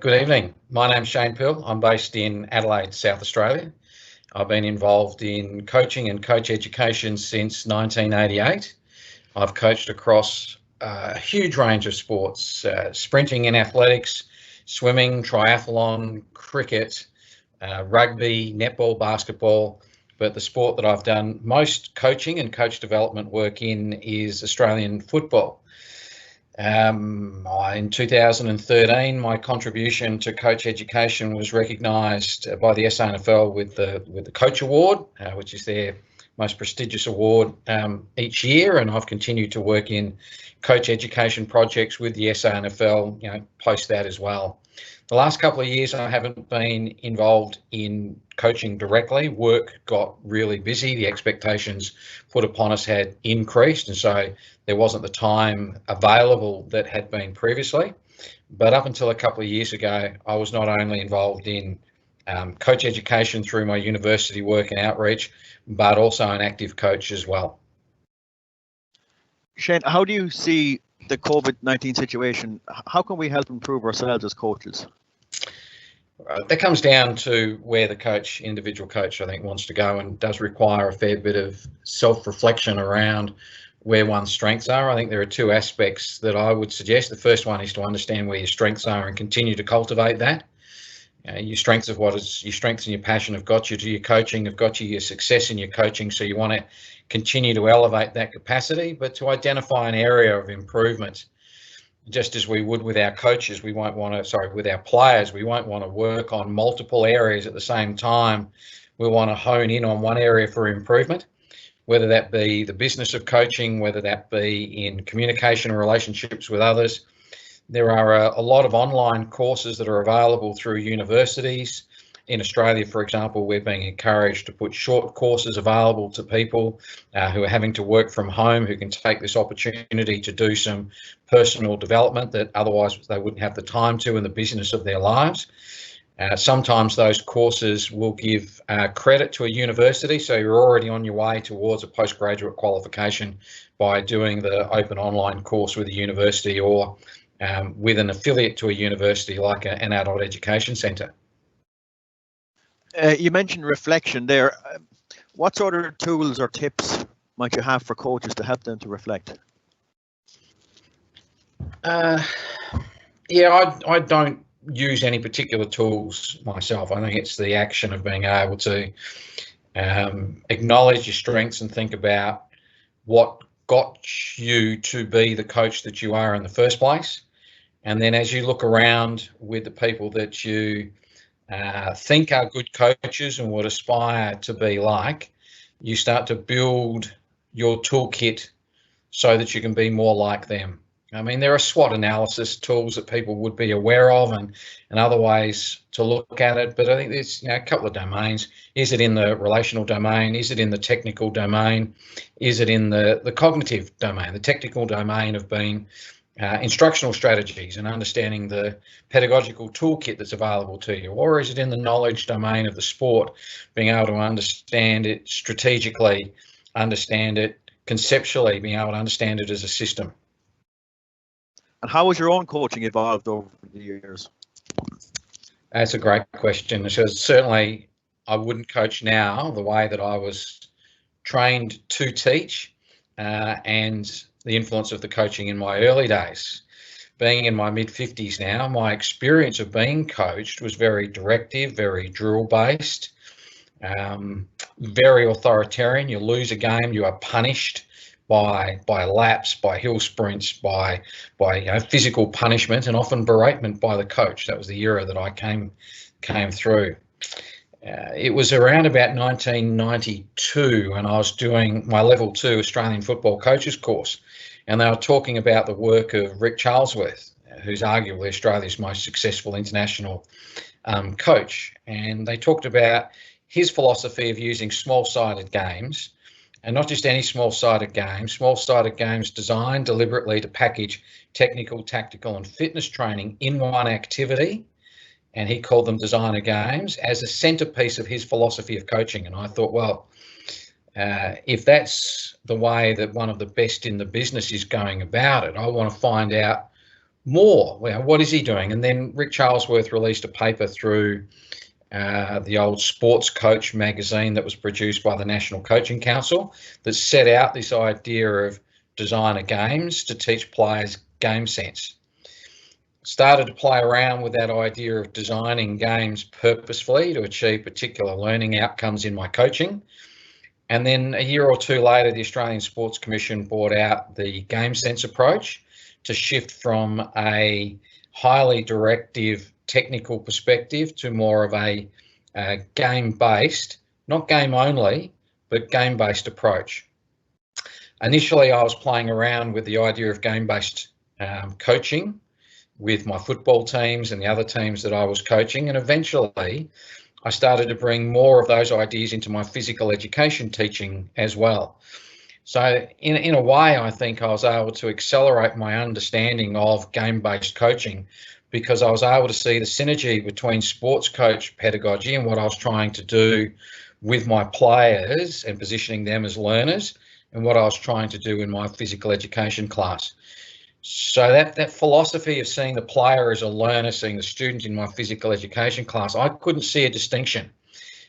Good evening. My name's Shane Pearl. I'm based in Adelaide, South Australia. I've been involved in coaching and coach education since 1988. I've coached across a huge range of sports, sprinting in athletics, swimming, triathlon, cricket, rugby, netball, basketball. But the sport that I've done most coaching and coach development work in is Australian football. In 2013, my contribution to coach education was recognised by the SANFL with the Coach Award, which is their most prestigious award each year, and I've continued to work in coach education projects with the SANFL, post that as well. The last couple of years, I haven't been involved in coaching directly. Work got really busy. The expectations put upon us had increased, and so there wasn't the time available that had been previously. But up until a couple of years ago, I was not only involved in coach education through my university work and outreach, but also an active coach as well. Shane, how do you see the COVID-19 situation? How can we help improve ourselves as coaches? That comes down to where the individual coach, I think, wants to go, and does require a fair bit of self-reflection around where one's strengths are. I think there are two aspects that I would suggest. The first one is to understand where your strengths are and continue to cultivate that. Your strengths and your passion have got you to your coaching, have got you your success in your coaching, so you want to continue to elevate that capacity, but to identify an area of improvement. Just as we would with our coaches, with our players, we won't want to work on multiple areas at the same time. We want to hone in on one area for improvement, whether that be the business of coaching, whether that be in communication and relationships with others. There are a lot of online courses that are available through universities. In Australia, for example, we're being encouraged to put short courses available to people who are having to work from home, who can take this opportunity to do some personal development that otherwise they wouldn't have the time to in the business of their lives. Sometimes those courses will give credit to a university, so you're already on your way towards a postgraduate qualification by doing the open online course with a university or with an affiliate to a university like an adult education centre. You mentioned reflection there. What sort of tools or tips might you have for coaches to help them to reflect? I don't use any particular tools myself. I think it's the action of being able to acknowledge your strengths and think about what got you to be the coach that you are in the first place. And then as you look around with the people that you think are good coaches and would aspire to be like, you start to build your toolkit so that you can be more like them. I mean, there are SWOT analysis tools that people would be aware of and other ways to look at it, but I think there's a couple of domains. Is it in the relational domain? Is it in the technical domain? Is it in the cognitive domain, the technical domain of being instructional strategies and understanding the pedagogical toolkit that's available to you? Or is it in the knowledge domain of the sport, being able to understand it strategically, understand it conceptually, being able to understand it as a system? And how has your own coaching evolved over the years? That's a great question. Because certainly I wouldn't coach now the way that I was trained to teach, and the influence of the coaching in my early days. Being in my mid-50s now, my experience of being coached was very directive, very drill-based, very authoritarian. You lose a game, you are punished by laps, by hill sprints, by physical punishment, and often beratement by the coach. That was the era that I came through. It was around about 1992 when I was doing my level 2 Australian football coaches course, and they were talking about the work of Rick Charlesworth, who's arguably Australia's most successful international coach. And they talked about his philosophy of using small-sided games, and not just any small-sided games designed deliberately to package technical, tactical and fitness training in one activity, and he called them designer games, as a centrepiece of his philosophy of coaching. And I thought, well, if that's the way that one of the best in the business is going about it, I want to find out more. Well, what is he doing? And then Rick Charlesworth released a paper through the old Sports Coach magazine that was produced by the National Coaching Council that set out this idea of designer games to teach players game sense. Started to play around with that idea of designing games purposefully to achieve particular learning outcomes in my coaching. And then a year or two later, the Australian Sports Commission brought out the game sense approach to shift from a highly directive technical perspective to more of a game-based, not game only, but game-based approach. Initially, I was playing around with the idea of game-based coaching with my football teams and the other teams that I was coaching, and eventually I started to bring more of those ideas into my physical education teaching as well. So in a way, I think I was able to accelerate my understanding of game-based coaching because I was able to see the synergy between sports coach pedagogy and what I was trying to do with my players and positioning them as learners and what I was trying to do in my physical education class. So that philosophy of seeing the player as a learner, seeing the student in my physical education class, I couldn't see a distinction.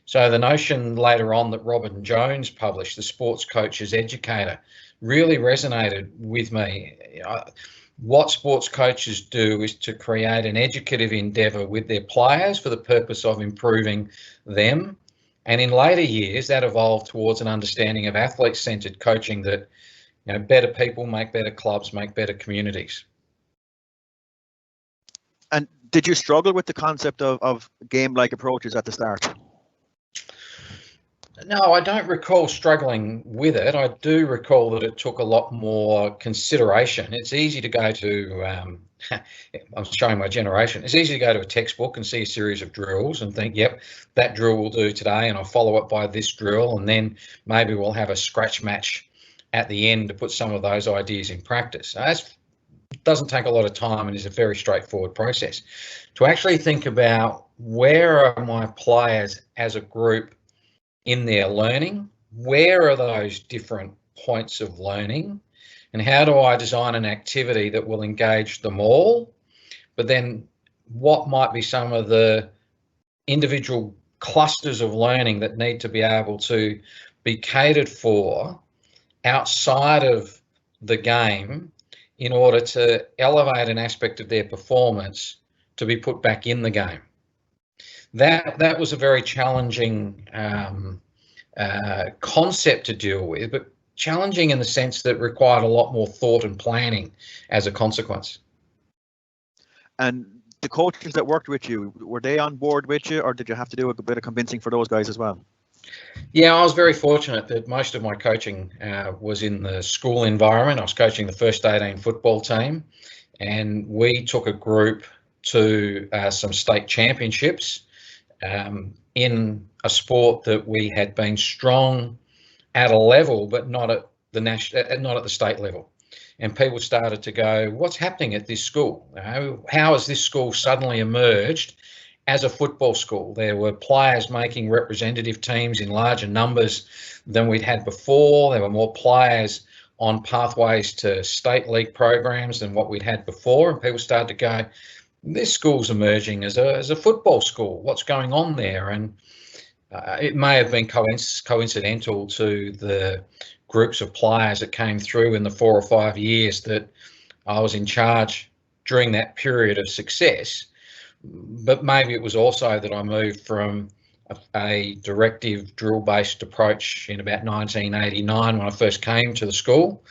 So the notion later on that Robin Jones published, The Sports Coach's Educator, really resonated with me. What sports coaches do is to create an educative endeavour with their players for the purpose of improving them. And in later years, that evolved towards an understanding of athlete-centred coaching that, you know, better people make better clubs, make better communities. And did you struggle with the concept of game-like approaches at the start? No, I don't recall struggling with it. I do recall that it took a lot more consideration. It's easy to go to, I'm showing my generation, it's easy to go to a textbook and see a series of drills and think, yep, that drill will do today, and I'll follow it by this drill, and then maybe we'll have a scratch match at the end to put some of those ideas in practice. That doesn't take a lot of time and is a very straightforward process. To actually think about where are my players as a group in their learning, where are those different points of learning, and how do I design an activity that will engage them all? But then what might be some of the individual clusters of learning that need to be able to be catered for outside of the game in order to elevate an aspect of their performance to be put back in the game. That was a very challenging concept to deal with, but challenging in the sense that required a lot more thought and planning as a consequence. And the coaches that worked with you, were they on board with you, or did you have to do a bit of convincing for those guys as well? Yeah, I was very fortunate that most of my coaching was in the school environment. I was coaching the first 18 football team, and we took a group to some state championships in a sport that we had been strong at a level, but not at the not at the state level. And people started to go, "What's happening at this school? How has this school suddenly emerged as a football school?" There were players making representative teams in larger numbers than we'd had before. There were more players on pathways to state league programs than what we'd had before. And people started to go, this school's emerging as a football school. What's going on there? And it may have been coincidental to the groups of players that came through in the 4 or 5 years that I was in charge during that period of success. But maybe it was also that I moved from a directive drill-based approach in about 1989 when I first came to the school,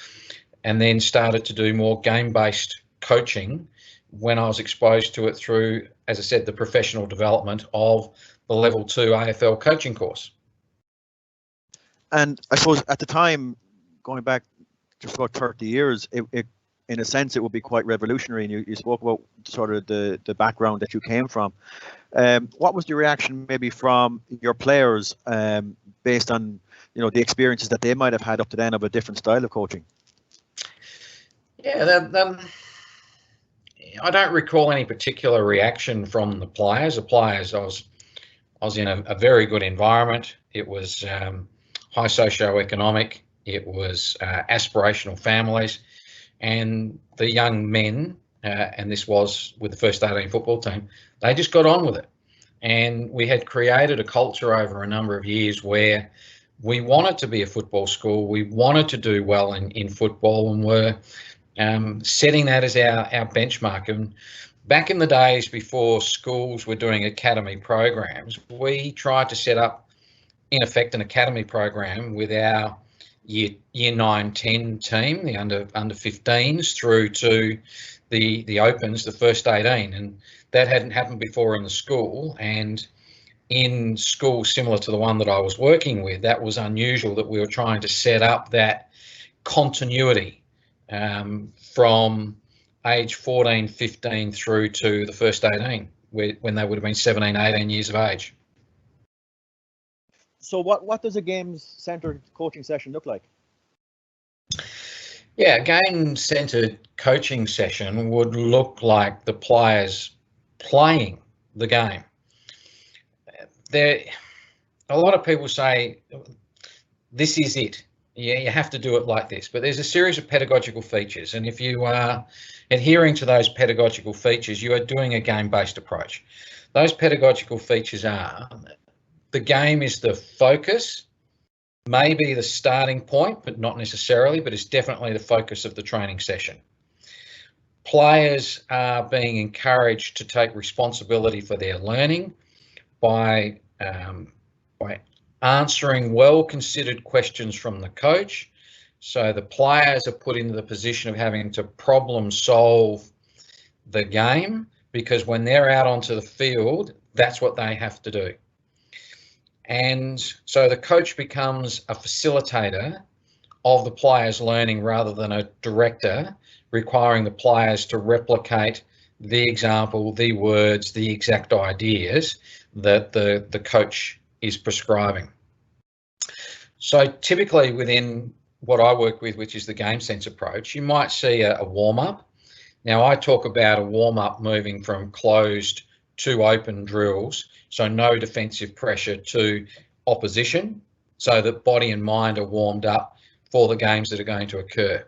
and then started to do more game-based coaching when I was exposed to it through, as I said, the professional development of the Level 2 AFL coaching course. And I suppose at the time, going back just about 30 years, it in a sense, it would be quite revolutionary. And you spoke about sort of the background that you came from. What was the reaction maybe from your players based on, you know, the experiences that they might have had up to then of a different style of coaching? Yeah, I don't recall any particular reaction from the players. The players, I was in a very good environment. It was high socio-economic. It was aspirational families. And the young men and this was with the first 18 football team, they just got on with it. And we had created a culture over a number of years where we wanted to be a football school. We wanted to do well in football, and were setting that as our benchmark. And back in the days before schools were doing academy programs, we tried to set up, in effect, an academy program with our year 9, 10 team, the under 15s, through to the opens, the first 18. And that hadn't happened before in the school. And in schools similar to the one that I was working with, that was unusual, that we were trying to set up that continuity from age 14, 15 through to the first 18, when they would have been 17, 18 years of age. So what does a games-centred coaching session look like? Yeah, a game-centred coaching session would look like the players playing the game. A lot of people say, this is it. Yeah, you have to do it like this. But there's a series of pedagogical features, and if you are adhering to those pedagogical features, you are doing a game-based approach. Those pedagogical features are: the game is the focus, maybe the starting point, but not necessarily, but it's definitely the focus of the training session. Players are being encouraged to take responsibility for their learning by answering well-considered questions from the coach. So the players are put into the position of having to problem solve the game, because when they're out onto the field, that's what they have to do. And so the coach becomes a facilitator of the players' learning rather than a director, requiring the players to replicate the example, the words, the exact ideas that the coach is prescribing. So typically within what I work with, which is the game sense approach, you might see a warm-up. Now, I talk about a warm-up moving from closed to open drills, so no defensive pressure, to opposition, so that body and mind are warmed up for the games that are going to occur.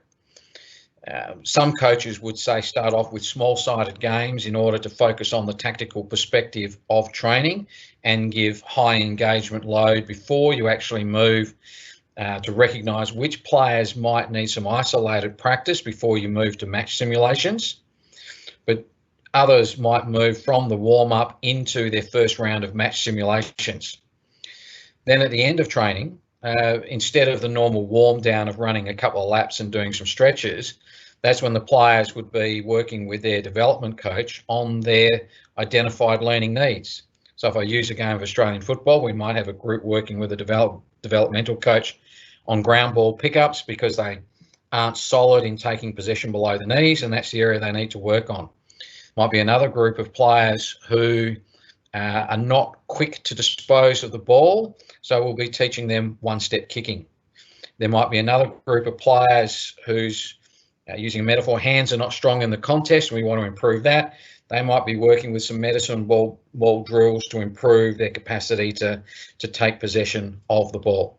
Some coaches would say start off with small-sided games in order to focus on the tactical perspective of training and give high engagement load before you actually move to recognise which players might need some isolated practice before you move to match simulations. But others might move from the warm-up into their first round of match simulations. Then at the end of training, instead of the normal warm down of running a couple of laps and doing some stretches, that's when the players would be working with their development coach on their identified learning needs. So if I use a game of Australian football, we might have a group working with a developmental coach on ground ball pickups because they aren't solid in taking possession below the knees, and that's the area they need to work on. Might be another group of players who are not quick to dispose of the ball, so we'll be teaching them one-step kicking. There might be another group of players whose, using a metaphor, hands are not strong in the contest, and we want to improve that. They might be working with some medicine ball drills to improve their capacity to take possession of the ball.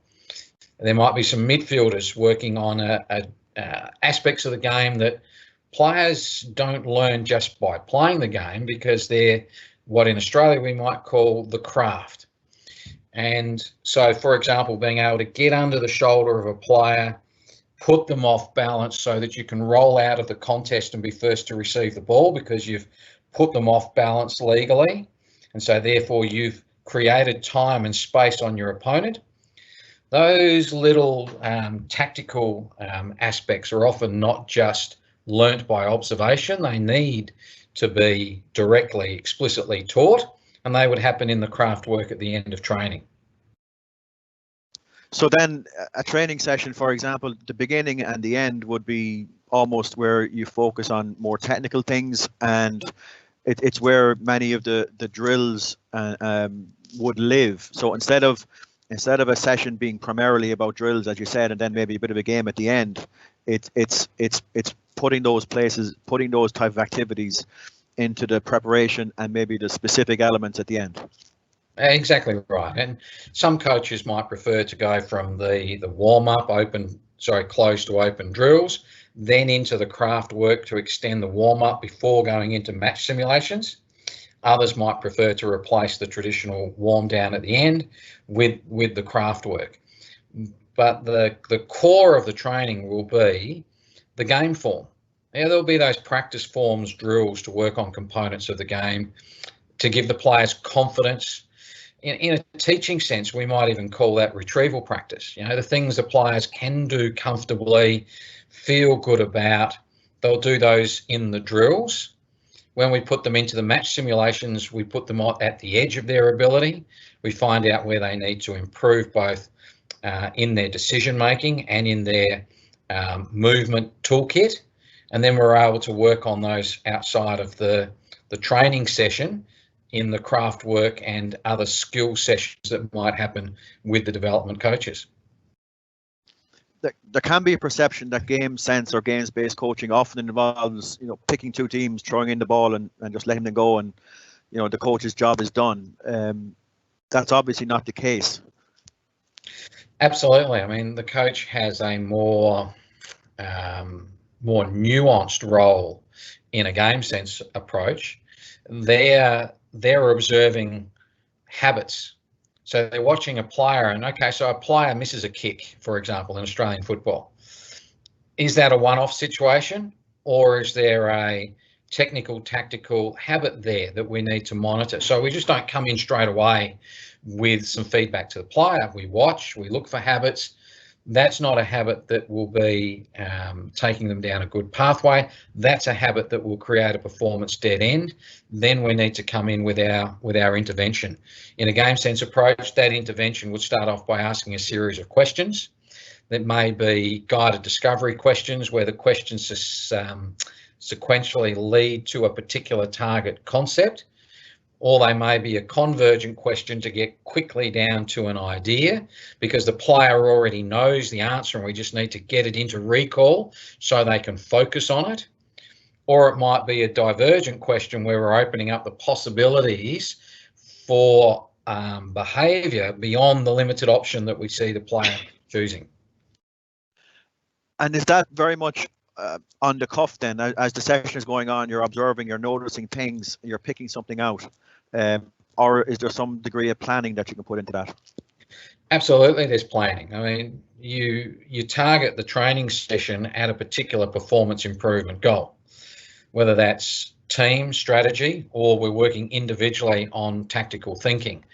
There might be some midfielders working on aspects of the game that players don't learn just by playing the game, because they're what in Australia we might call the craft. And so, for example, being able to get under the shoulder of a player, put them off balance so that you can roll out of the contest and be first to receive the ball because you've put them off balance legally. And so therefore you've created time and space on your opponent. Those little tactical aspects are often not just learnt by observation. They need to be directly, explicitly taught, and they would happen in the craft work at the end of training. So then a training session, for example, the beginning and the end would be almost where you focus on more technical things, and it's where many of the drills would live. So instead of a session being primarily about drills, as you said, and then maybe a bit of a game at the end, it's putting those type of activities into the preparation and maybe the specific elements at the end. Exactly right. And some coaches might prefer to go from the warm-up closed to open drills, then into the craft work to extend the warm-up before going into match simulations. Others might prefer to replace the traditional warm down at the end with the craft work. But the core of the training will be the game form. There'll be those practice forms, drills to work on components of the game, to give the players confidence. In a teaching sense, we might even call that retrieval practice. The things the players can do comfortably, feel good about, they'll do those in the drills. When we put them into the match simulations, we put them at the edge of their ability. We find out where they need to improve both in their decision making and in their movement toolkit. And then we're able to work on those outside of the training session in the craft work and other skill sessions that might happen with the development coaches. There can be a perception that game sense or games-based coaching often involves, picking two teams, throwing in the ball and just letting them go, and the coach's job is done. That's obviously not the case. Absolutely. I mean, the coach has a more nuanced role in a game sense approach. They're observing habits. So they're watching a player and, okay, so a player misses a kick, for example, in Australian football. Is that a one-off situation, or is there a technical, tactical habit there that we need to monitor? So we just don't come in straight away with some feedback to the player. We watch, we look for habits. That's not a habit that will be taking them down a good pathway. That's a habit that will create a performance dead end. Then we need to come in with our intervention. In a game sense approach, that intervention would start off by asking a series of questions that may be guided discovery questions, where the questions sequentially lead to a particular target concept, or they may be a convergent question to get quickly down to an idea because the player already knows the answer and we just need to get it into recall so they can focus on it. Or it might be a divergent question where we're opening up the possibilities for behaviour beyond the limited option that we see the player choosing. And is that very much on the cuff then? As the session is going on, you're observing, you're noticing things, you're picking something out, or is there some degree of planning that you can put into that? Absolutely, there's planning. I mean, you target the training session at a particular performance improvement goal, whether that's team strategy or we're working individually on tactical thinking.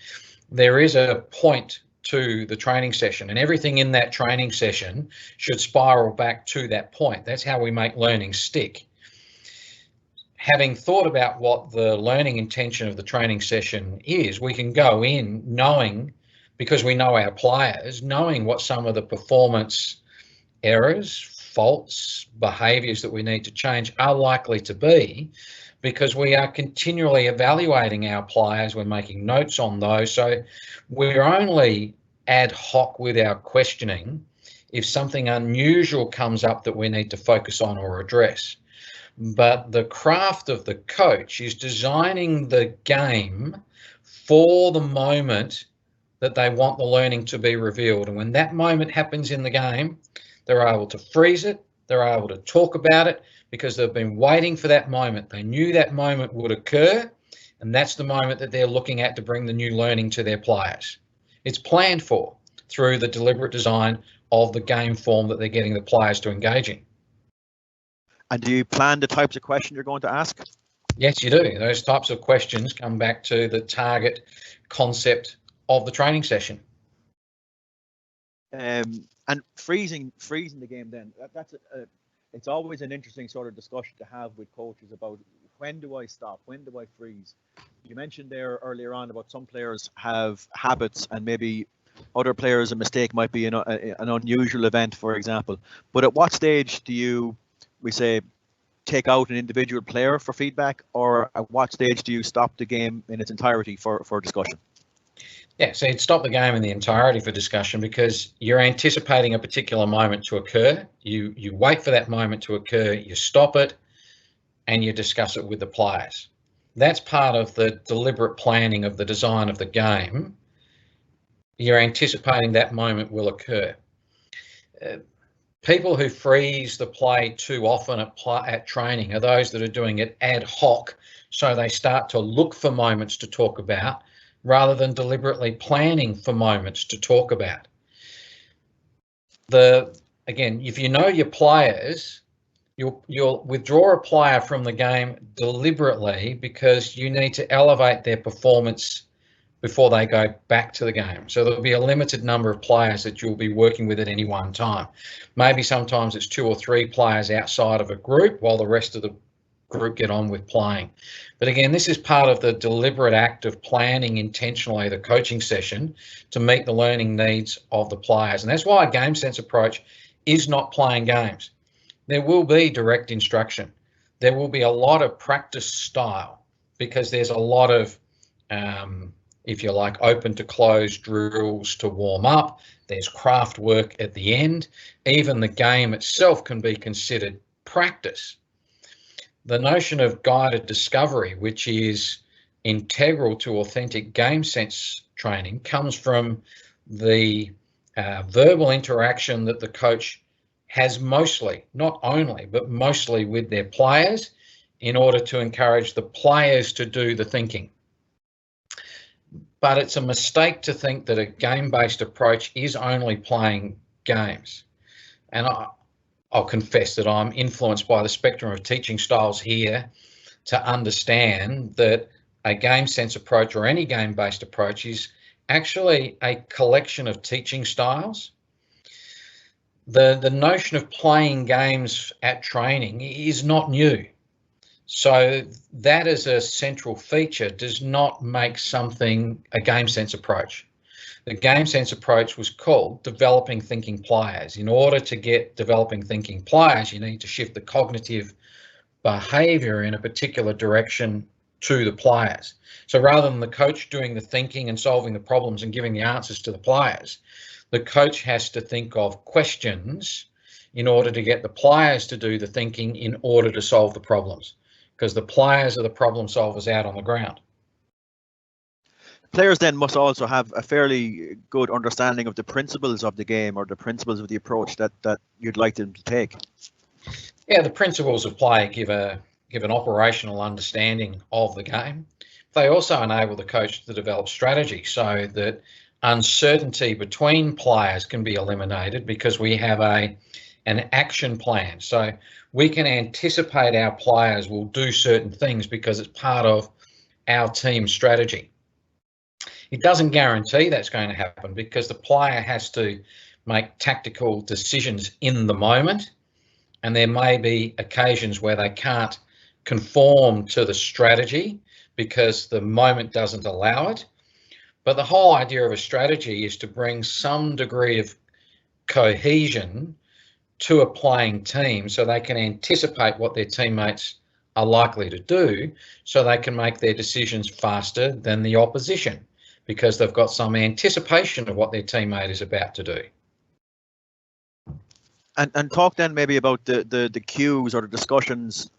There is a point to the training session, and everything in that training session should spiral back to that point. That's how we make learning stick. Having thought about what the learning intention of the training session is, we can go in knowing, because we know our players, knowing what some of the performance errors, faults, behaviours that we need to change are likely to be, because we are continually evaluating our players. We're making notes on those. So we're only ad hoc with our questioning if something unusual comes up that we need to focus on or address. But the craft of the coach is designing the game for the moment that they want the learning to be revealed. And when that moment happens in the game, they're able to freeze it, they're able to talk about it, because they've been waiting for that moment. They knew that moment would occur, and that's the moment that they're looking at to bring the new learning to their players. It's planned for through the deliberate design of the game form that they're getting the players to engage in. And do you plan the types of questions you're going to ask? Yes, you do. Those types of questions come back to the target concept of the training session. And freezing the game then, it's always an interesting sort of discussion to have with coaches about when do I stop, when do I freeze? You mentioned there earlier on about some players have habits and maybe other players a mistake might be an unusual event, for example. But at what stage do we say take out an individual player for feedback, or at what stage do you stop the game in its entirety for discussion? Yeah, so you'd stop the game in the entirety for discussion because you're anticipating a particular moment to occur. You wait for that moment to occur, you stop it, and you discuss it with the players. That's part of the deliberate planning of the design of the game. You're anticipating that moment will occur. People who freeze the play too often at training are those that are doing it ad hoc, so they start to look for moments to talk about rather than deliberately planning for moments to talk about. Again, if you know your players, you'll withdraw a player from the game deliberately because you need to elevate their performance before they go back to the game. So there'll be a limited number of players that you'll be working with at any one time. Maybe sometimes it's 2 or 3 players outside of a group while the rest of the group get on with playing. But again, this is part of the deliberate act of planning intentionally the coaching session to meet the learning needs of the players. And that's why a game sense approach is not playing games. There will be direct instruction. There will be a lot of practice style because there's a lot of if you like, open to close drills to warm up. There's craft work at the end. Even the game itself can be considered practice. The notion of guided discovery, which is integral to authentic game sense training, comes from the verbal interaction that the coach has mostly, not only, but mostly with their players in order to encourage the players to do the thinking. But it's a mistake to think that a game-based approach is only playing games. And I'll confess that I'm influenced by the spectrum of teaching styles here to understand that a game sense approach or any game-based approach is actually a collection of teaching styles. The notion of playing games at training is not new. So that as a central feature does not make something a game sense approach. The game sense approach was called developing thinking players. In order to get developing thinking players, you need to shift the cognitive behavior in a particular direction to the players. So rather than the coach doing the thinking and solving the problems and giving the answers to the players, the coach has to think of questions in order to get the players to do the thinking in order to solve the problems, because the players are the problem solvers out on the ground. Players then must also have a fairly good understanding of the principles of the game or the principles of the approach that you'd like them to take. Yeah, the principles of play give an operational understanding of the game. They also enable the coach to develop strategy so that uncertainty between players can be eliminated because we have an action plan. So we can anticipate our players will do certain things because it's part of our team strategy. It doesn't guarantee that's going to happen because the player has to make tactical decisions in the moment, and there may be occasions where they can't conform to the strategy because the moment doesn't allow it. But the whole idea of a strategy is to bring some degree of cohesion to a playing team so they can anticipate what their teammates are likely to do so they can make their decisions faster than the opposition because they've got some anticipation of what their teammate is about to do. And talk then maybe about the cues or the discussions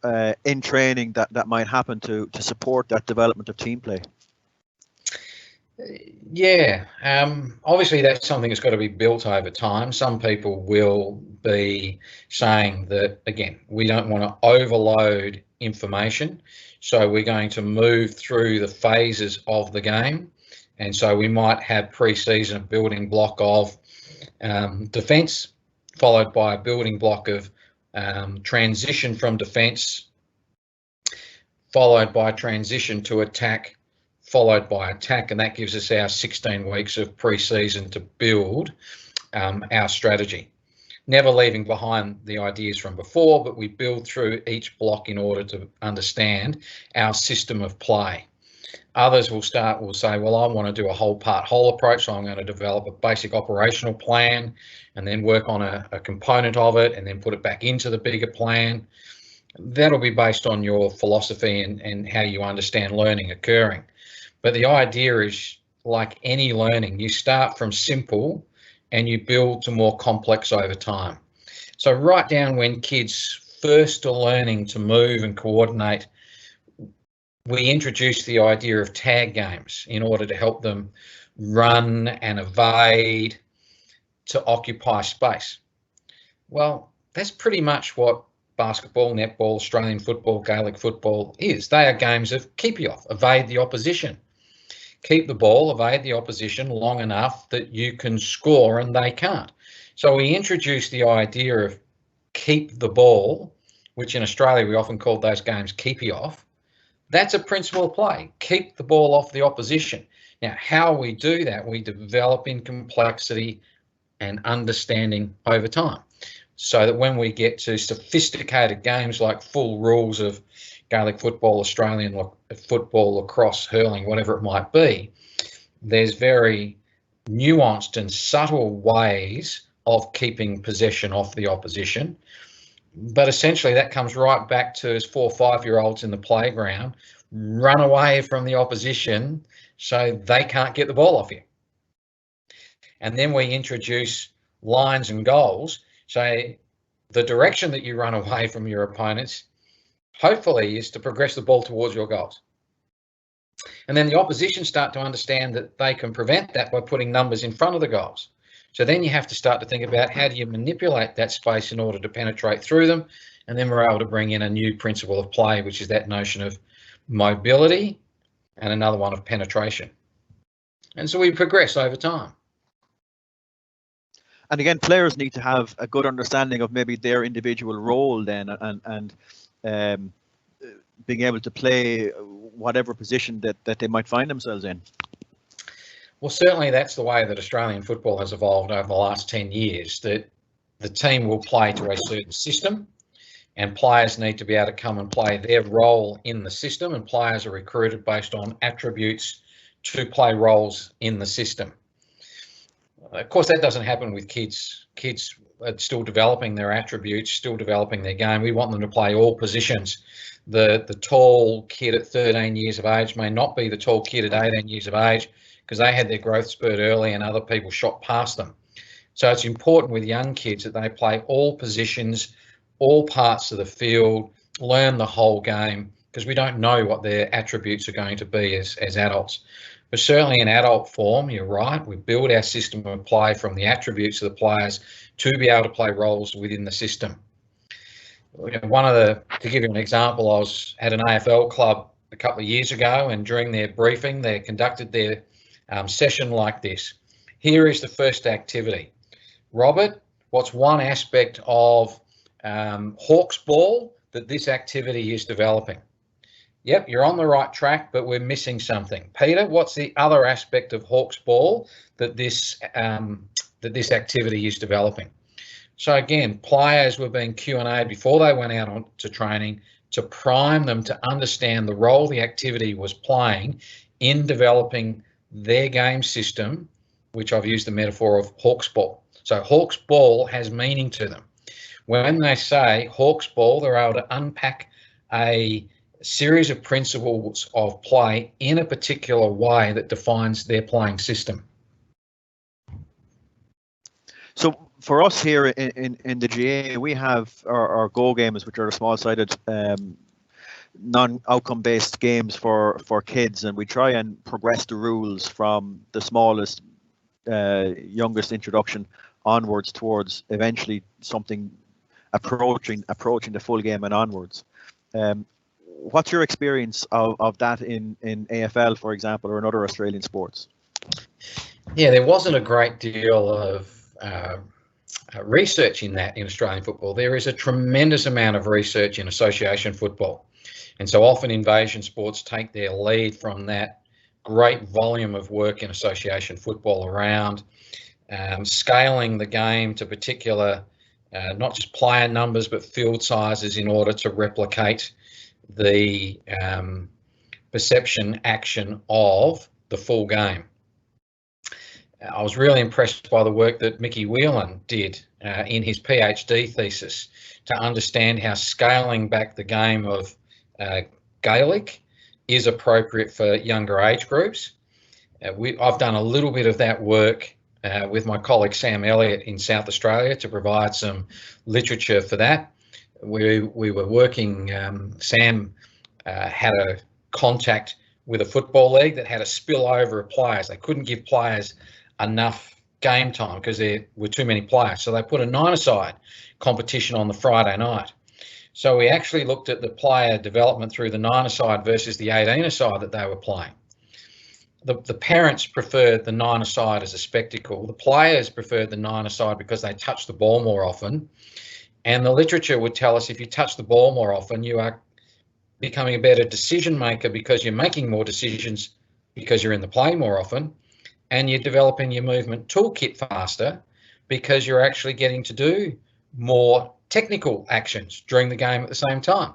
in training that might happen to support that development of team play. Yeah, obviously that's something that's got to be built over time. Some people will be saying that, again, we don't want to overload information, so we're going to move through the phases of the game. And so we might have pre-season a building block of defence, followed by a building block of transition from defence, followed by transition to attack, followed by attack, and that gives us our 16 weeks of pre-season to build our strategy. Never leaving behind the ideas from before, but we build through each block in order to understand our system of play. Others will say, well, I want to do a whole part whole approach, so I'm going to develop a basic operational plan and then work on a component of it and then put it back into the bigger plan. That'll be based on your philosophy and how you understand learning occurring. But the idea is, like any learning, you start from simple and you build to more complex over time. So right down when kids first are learning to move and coordinate, we introduce the idea of tag games in order to help them run and evade to occupy space. Well, that's pretty much what basketball, netball, Australian football, Gaelic football is. They are games of keep you off, evade the opposition. Keep the ball, evade the opposition long enough that you can score and they can't. So we introduced the idea of keep the ball, which in Australia we often called those games keepy off. That's a principle of play. Keep the ball off the opposition. Now, how we do that, we develop in complexity and understanding over time, so that when we get to sophisticated games like full rules of Gaelic football, Australian football, lacrosse, hurling, whatever it might be, there's very nuanced and subtle ways of keeping possession off the opposition. But essentially that comes right back to as 4 or 5-year-olds in the playground run away from the opposition so they can't get the ball off you. And then we introduce lines and goals. So the direction that you run away from your opponents, hopefully, is to progress the ball towards your goals. And then the opposition start to understand that they can prevent that by putting numbers in front of the goals. So then you have to start to think about how do you manipulate that space in order to penetrate through them. And then we're able to bring in a new principle of play, which is that notion of mobility and another one of penetration. And so we progress over time. And again, players need to have a good understanding of maybe their individual role then, and being able to play whatever position that they might find themselves in. Well, certainly that's the way that Australian football has evolved over the last 10 years, that the team will play to a certain system and players need to be able to come and play their role in the system, and players are recruited based on attributes to play roles in the system. Of course, that doesn't happen with kids. Kids are still developing their attributes, still developing their game. We want them to play all positions. The tall kid at 13 years of age may not be the tall kid at 18 years of age because they had their growth spurt early and other people shot past them. So it's important with young kids that they play all positions, all parts of the field, learn the whole game, because we don't know what their attributes are going to be as adults. But certainly in adult form, you're right, we build our system of play from the attributes of the players to be able to play roles within the system. To give you an example, I was at an AFL club a couple of years ago, and during their briefing, they conducted their session like this. Here is the first activity. Robert, what's one aspect of Hawks ball that this activity is developing? Yep, you're on the right track, but we're missing something. Peter, what's the other aspect of Hawks ball that this activity is developing? So again, players were being Q&A'd before they went out to training to prime them to understand the role the activity was playing in developing their game system, which I've used the metaphor of Hawks ball. So Hawks ball has meaning to them. When they say Hawks ball, they're able to unpack a series of principles of play in a particular way that defines their playing system. So for us here in the GAA, we have our Go games, which are small-sided non-outcome based games for kids, and we try and progress the rules from the smallest, youngest introduction onwards towards eventually something approaching the full game and onwards. What's your experience of that in AFL, for example, or in other Australian sports? Yeah, there wasn't a great deal of research in that in Australian football. There is a tremendous amount of research in association football. And so often invasion sports take their lead from that great volume of work in association football around scaling the game to particular, not just player numbers, but field sizes in order to replicate the perception action of the full game. I was really impressed by the work that Mickey Whelan did in his PhD thesis to understand how scaling back the game of Gaelic is appropriate for younger age groups. I've done a little bit of that work with my colleague Sam Elliott in South Australia to provide some literature for that. We were working, Sam had a contact with a football league that had a spillover of players. They couldn't give players enough game time because there were too many players. So they put a 9-a-side competition on the Friday night. So we actually looked at the player development through the 9-a-side versus the 18-a-side that they were playing. The parents preferred the 9-a-side as a spectacle. The players preferred the 9-a-side because they touch the ball more often. And the literature would tell us if you touch the ball more often, you are becoming a better decision maker because you're making more decisions because you're in the play more often, and you're developing your movement toolkit faster because you're actually getting to do more technical actions during the game at the same time.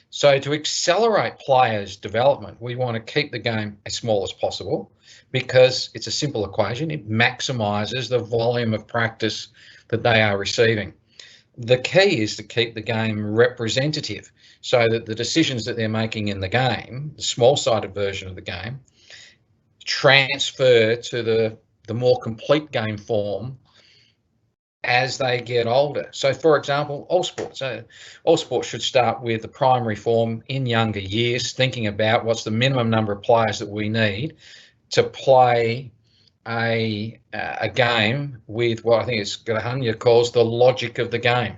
So to accelerate players' development, we want to keep the game as small as possible because it's a simple equation. It maximises the volume of practice that they are receiving. The key is to keep the game representative so that the decisions that they're making in the game, the small-sided version of the game, transfer to the more complete game form as they get older. So, for example, all sports should start with the primary form in younger years, thinking about what's the minimum number of players that we need to play a game with what I think it's Grahanya calls the logic of the game.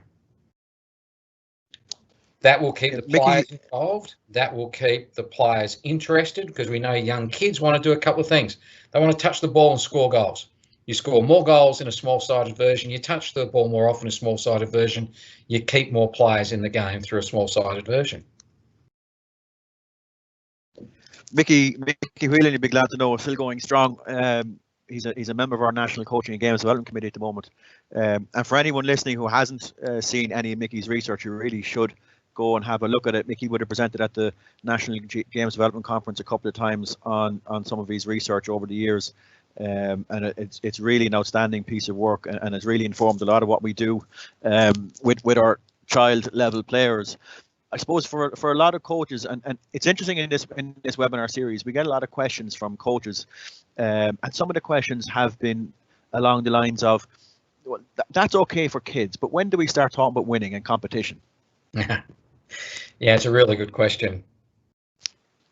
That will keep the players involved. That will keep the players interested because we know young kids want to do a couple of things. They want to touch the ball and score goals. You score more goals in a small-sided version. You touch the ball more often in a small-sided version. You keep more players in the game through a small-sided version. Mickey Whelan, you'd be glad to know, is still going strong. He's a member of our National Coaching and Games Development Committee at the moment. And for anyone listening who hasn't seen any of Mickey's research, you really should go and have a look at it. Mickey would have presented at the National Games Development Conference a couple of times on some of his research over the years. And it's really an outstanding piece of work, and it's really informed a lot of what we do with our child level players. I suppose for a lot of coaches, and it's interesting in this webinar series, we get a lot of questions from coaches, and some of the questions have been along the lines of, well, that's okay for kids, but when do we start talking about winning and competition? Yeah, it's a really good question.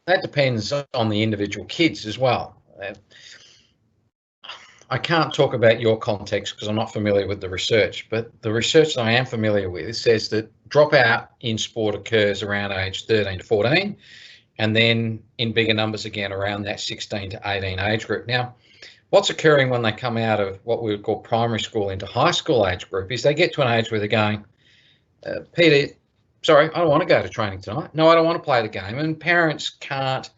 That depends on the individual kids as well. I can't talk about your context because I'm not familiar with the research, but the research that I am familiar with says that dropout in sport occurs around age 13 to 14, and then in bigger numbers again around that 16 to 18 age group. Now, what's occurring when they come out of what we would call primary school into high school age group is they get to an age where they're going, Peter, sorry, I don't want to go to training tonight. No, I don't want to play the game. And parents can't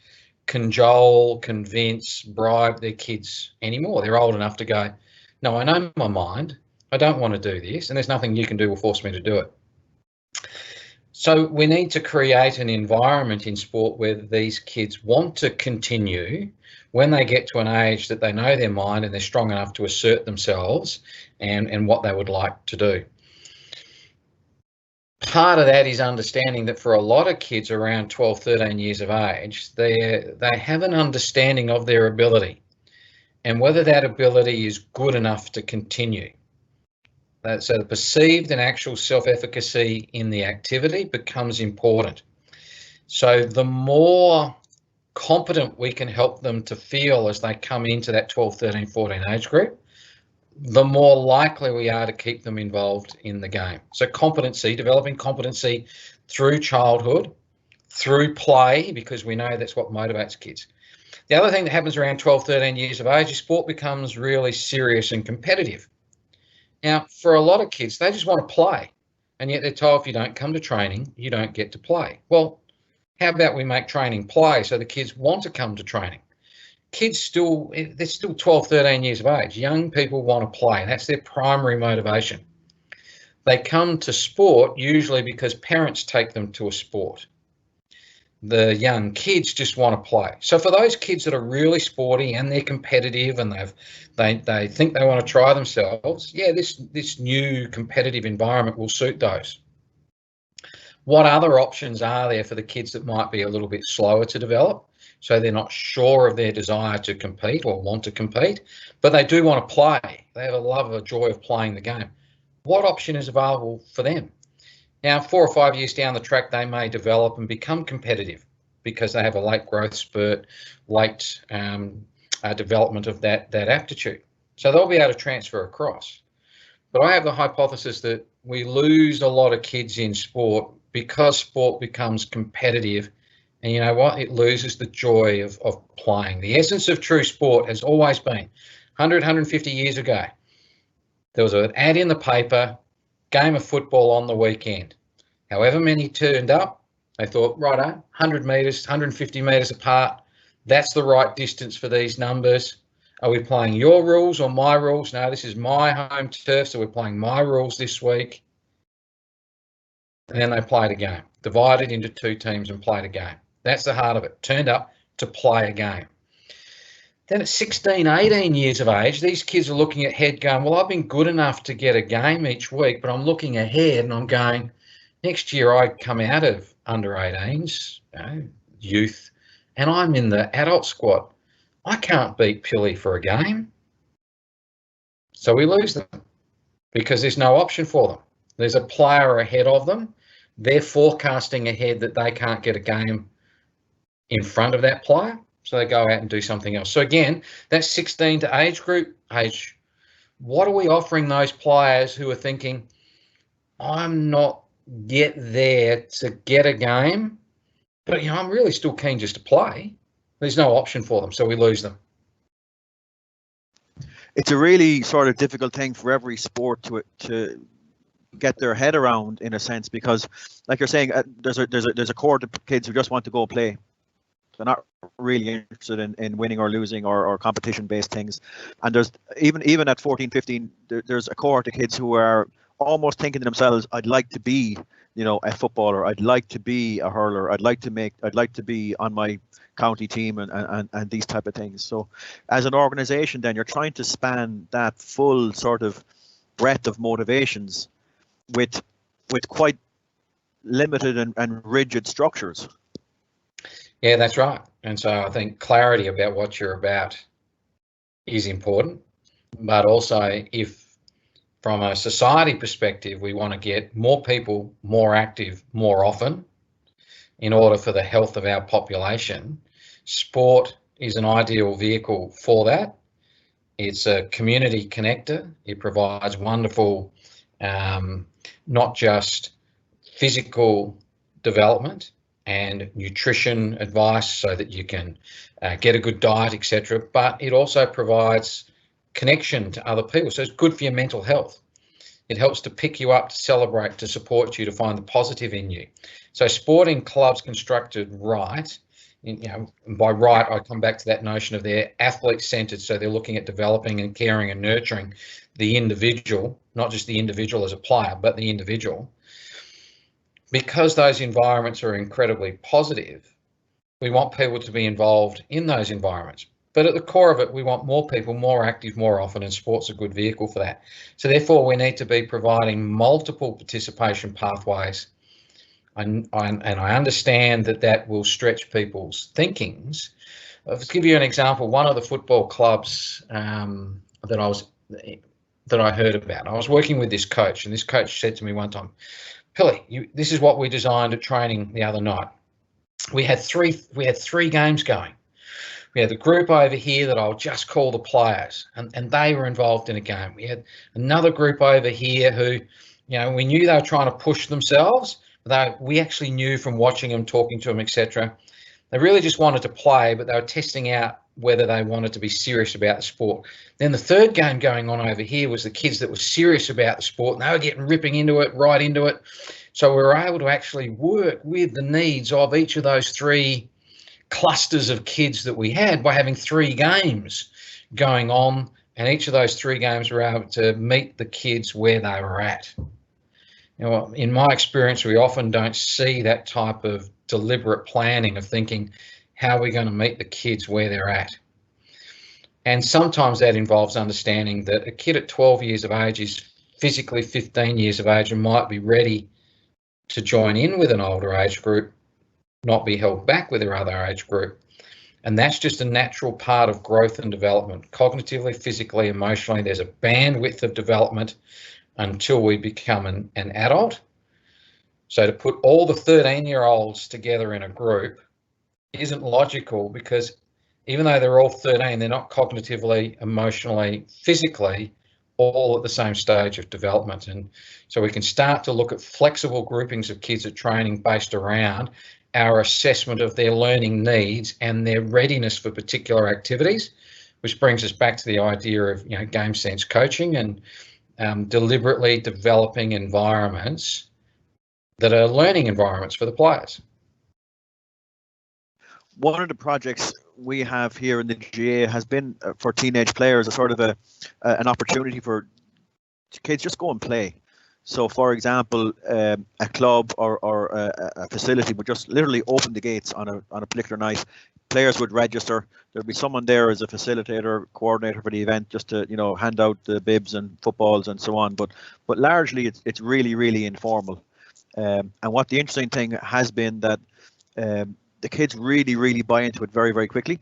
cajole, convince, bribe their kids anymore. They're old enough to go, no, I know my mind. I don't want to do this, and there's nothing you can do will force me to do it. So we need to create an environment in sport where these kids want to continue when they get to an age that they know their mind and they're strong enough to assert themselves and what they would like to do. Part of that is understanding that for a lot of kids around 12, 13 years of age, they have an understanding of their ability and whether that ability is good enough to continue. So the perceived and actual self-efficacy in the activity becomes important. So the more competent we can help them to feel as they come into that 12, 13, 14 age group, the more likely we are to keep them involved in the game. So competency, developing competency through childhood, through play, because we know that's what motivates kids. The other thing that happens around 12, 13 years of age is sport becomes really serious and competitive. Now, for a lot of kids, they just want to play, and yet they're told if you don't come to training, you don't get to play. Well, how about we make training play so the kids want to come to training? Kids they're still 12, 13 years of age. Young people want to play, and that's their primary motivation. They come to sport usually because parents take them to a sport. The young kids just want to play. So for those kids that are really sporty and they're competitive and they think they want to try themselves, yeah, this new competitive environment will suit those. What other options are there for the kids that might be a little bit slower to develop? So they're not sure of their desire to compete or want to compete, but they do want to play. They have a love, a joy of playing the game. What option is available for them? Now, 4 or 5 years down the track, they may develop and become competitive because they have a late growth spurt, late development of that aptitude. So they'll be able to transfer across. But I have the hypothesis that we lose a lot of kids in sport because sport becomes competitive. And you know what? It loses the joy of playing. The essence of true sport has always been 100, 150 years ago. There was an ad in the paper, game of football on the weekend. However many turned up, they thought, righto, 100 metres, 150 metres apart, that's the right distance for these numbers. Are we playing your rules or my rules? No, this is my home turf, so we're playing my rules this week. And then they played a game, divided into two teams and played a game. That's the heart of it, turned up to play a game. Then at 16, 18 years of age, these kids are looking ahead going, well, I've been good enough to get a game each week, but I'm looking ahead and I'm going, next year I come out of under 18s, youth, and I'm in the adult squad. I can't beat Pilly for a game. So we lose them because there's no option for them. There's a player ahead of them. They're forecasting ahead that they can't get a game in front of that player. So they go out and do something else. So again, that's 16 to age group. What are we offering those players who are thinking, I'm not yet there to get a game, but I'm really still keen just to play. There's no option for them, so we lose them. It's a really sort of difficult thing for every sport to get their head around, in a sense, because, like you're saying, there's a cohort of kids who just want to go play. They're not really interested in winning or losing or competition-based things. And there's even at 14, 15, there's a cohort of kids who are almost thinking to themselves, I'd like to be, a footballer. I'd like to be a hurler. I'd like to be on my county team and these type of things. So as an organization, then you're trying to span that full sort of breadth of motivations with quite limited and rigid structures. Yeah, that's right. And so I think clarity about what you're about is important, but also if from a society perspective, we want to get more people more active more often in order for the health of our population, sport is an ideal vehicle for that. It's a community connector. It provides wonderful, not just physical development and nutrition advice so that you can get a good diet, etc. But it also provides connection to other people. So it's good for your mental health. It helps to pick you up, to celebrate, to support you, to find the positive in you. So sporting clubs constructed right, by right, I come back to that notion of they're athlete-centered. So they're looking at developing and caring and nurturing the individual, not just the individual as a player, but the individual. Because those environments are incredibly positive, we want people to be involved in those environments. But at the core of it, we want more people more active more often, and sport's a good vehicle for that. So therefore, we need to be providing multiple participation pathways. And I understand that will stretch people's thinkings. I'll give you an example. One of the football clubs that I heard about, I was working with this coach, and this coach said to me one time, Pilly, this is what we designed at training the other night. We had three games going. We had the group over here that I'll just call the players, and they were involved in a game. We had another group over here who, we knew they were trying to push themselves, but we actually knew from watching them, talking to them, etc. They really just wanted to play, but they were testing out whether they wanted to be serious about the sport. Then the third game going on over here was the kids that were serious about the sport, and they were getting right into it. So we were able to actually work with the needs of each of those three clusters of kids that we had by having three games going on, and each of those three games were able to meet the kids where they were at. In my experience, we often don't see that type of deliberate planning of thinking, how are we going to meet the kids where they're at? And sometimes that involves understanding that a kid at 12 years of age is physically 15 years of age and might be ready to join in with an older age group, not be held back with their other age group. And that's just a natural part of growth and development, cognitively, physically, emotionally. There's a bandwidth of development until we become an adult. So to put all the 13-year-olds together in a group isn't logical, because even though they're all 13, they're not cognitively, emotionally, physically all at the same stage of development. And so we can start to look at flexible groupings of kids at training based around our assessment of their learning needs and their readiness for particular activities, which brings us back to the idea of game sense coaching and deliberately developing environments that are learning environments for the players. One of the projects we have here in the GAA has been for teenage players, a sort of an opportunity for kids just go and play. So, for example, a club or a facility would just literally open the gates on a particular night. Players would register. There'd be someone there as a facilitator, coordinator for the event, just to hand out the bibs and footballs and so on. But largely, it's really informal. And what the interesting thing has been that the kids really buy into it very quickly.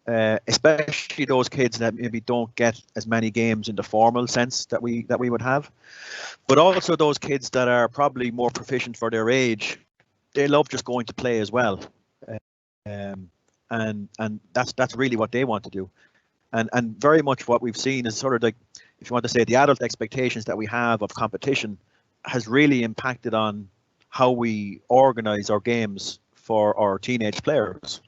Especially those kids that maybe don't get as many games in the formal sense that we would have, but also those kids that are probably more proficient for their age. They love just going to play as well, and that's really what they want to do. And very much what we've seen is sort of like, if you want to say, the adult expectations that we have of competition has really impacted on how we organize our games for our teenage players.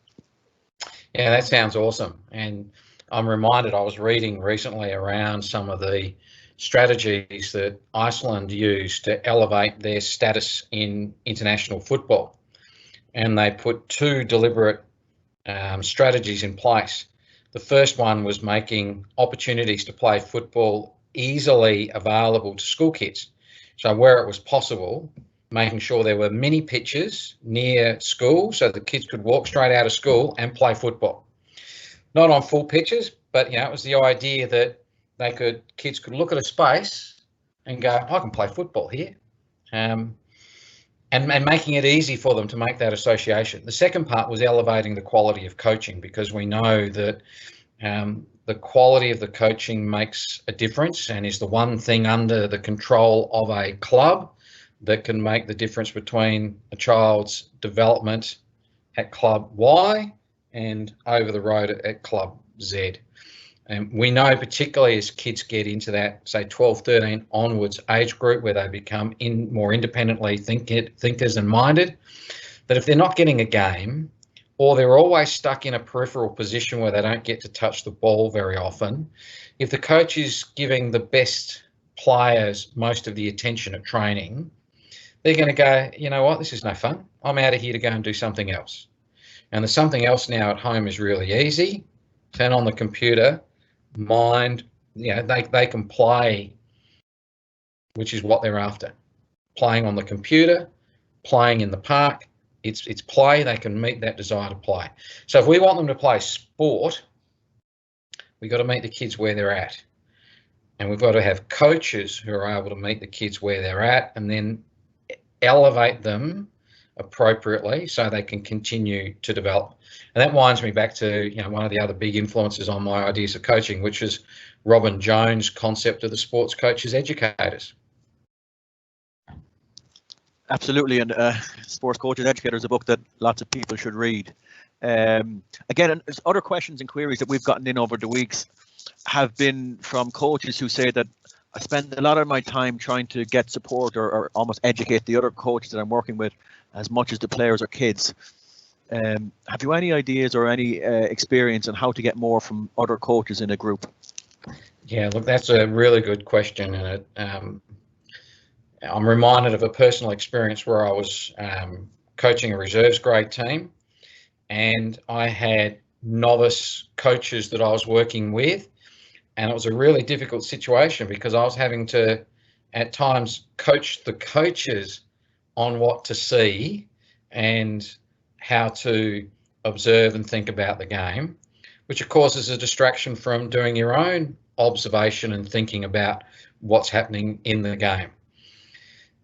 Yeah, that sounds awesome. And I'm reminded, I was reading recently around some of the strategies that Iceland used to elevate their status in international football. And they put two deliberate strategies in place. The first one was making opportunities to play football easily available to school kids. So where it was possible, making sure there were mini pitches near school so the kids could walk straight out of school and play football. Not on full pitches, but it was the idea that kids could look at a space and go, I can play football here, and making it easy for them to make that association. The second part was elevating the quality of coaching, because we know that the quality of the coaching makes a difference and is the one thing under the control of a club that can make the difference between a child's development at Club Y and over the road at Club Z. And we know, particularly as kids get into that, say, 12, 13 onwards age group, where they become more independently thinkers and minded, that if they're not getting a game, or they're always stuck in a peripheral position where they don't get to touch the ball very often, if the coach is giving the best players most of the attention at training, they're going to go, you know what, this is no fun. I'm out of here to go and do something else. And the something else now at home is really easy. Turn on the computer, they can play, which is what they're after. Playing on the computer, playing in the park, it's play. They can meet that desire to play. So if we want them to play sport, we've got to meet the kids where they're at. And we've got to have coaches who are able to meet the kids where they're at and then elevate them appropriately so they can continue to develop. And that winds me back to one of the other big influences on my ideas of coaching, which is Robin Jones' concept of the sports coaches educators. Absolutely, and Sports Coaches Educators is a book that lots of people should read. Again, and there's other questions and queries that we've gotten in over the weeks have been from coaches who say that I spend a lot of my time trying to get support or almost educate the other coaches that I'm working with as much as the players or kids. Have you any ideas or any experience on how to get more from other coaches in a group? Yeah, look, that's a really good question, and I'm reminded of a personal experience where I was coaching a reserves grade team, and I had novice coaches that I was working with, and it was a really difficult situation because I was having to, at times, coach the coaches on what to see and how to observe and think about the game, which of course is a distraction from doing your own observation and thinking about what's happening in the game.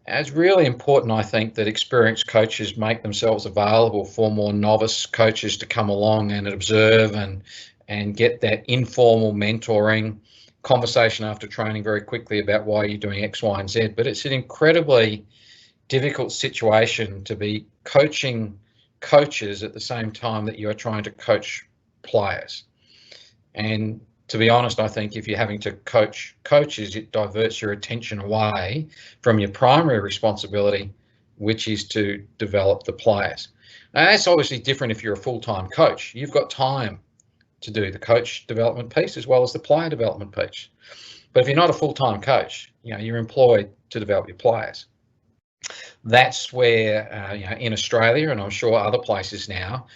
It's really important, I think, that experienced coaches make themselves available for more novice coaches to come along and observe and get that informal mentoring conversation after training very quickly about why you're doing X, Y, and Z. But it's an incredibly difficult situation to be coaching coaches at the same time that you are trying to coach players. And to be honest, I think if you're having to coach coaches, it diverts your attention away from your primary responsibility, which is to develop the players. Now, that's obviously different if you're a full-time coach. You've got time to do the coach development piece as well as the player development piece. But if you're not a full-time coach, you're employed to develop your players. That's where, in Australia, and I'm sure other places now,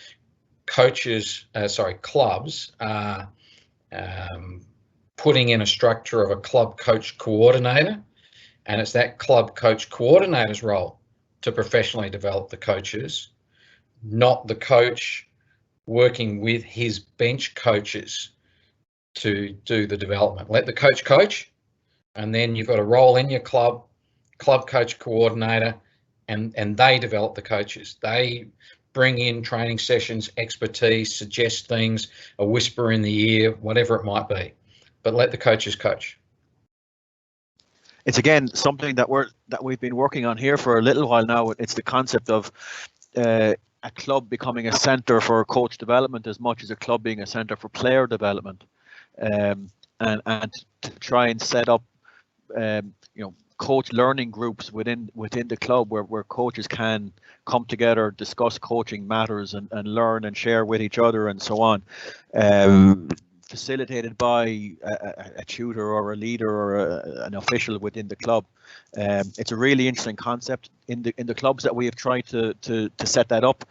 clubs are putting in a structure of a club coach coordinator, and it's that club coach coordinator's role to professionally develop the coaches, not the coach working with his bench coaches to do the development. Let the coach, and then you've got a role in your club coach coordinator, and they develop the coaches. They bring in training sessions, expertise, suggest things, a whisper in the ear, whatever it might be. But let the coaches coach. It's again something that we've been working on here for a little while now. It's the concept of a club becoming a centre for coach development as much as a club being a centre for player development, and to try and set up coach learning groups within the club where coaches can come together, discuss coaching matters and learn and share with each other and so on, facilitated by a tutor or a leader or an official within the club. It's a really interesting concept. In the clubs that we have tried to set that up,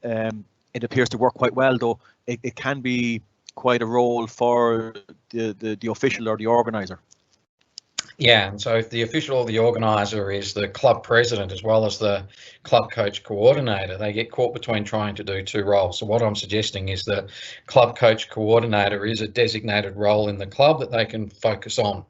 it appears to work quite well, though it can be quite a role for the official or the organizer. Yeah, and so if the official or the organiser is the club president as well as the club coach coordinator, they get caught between trying to do two roles. So what I'm suggesting is the club coach coordinator is a designated role in the club that they can focus on.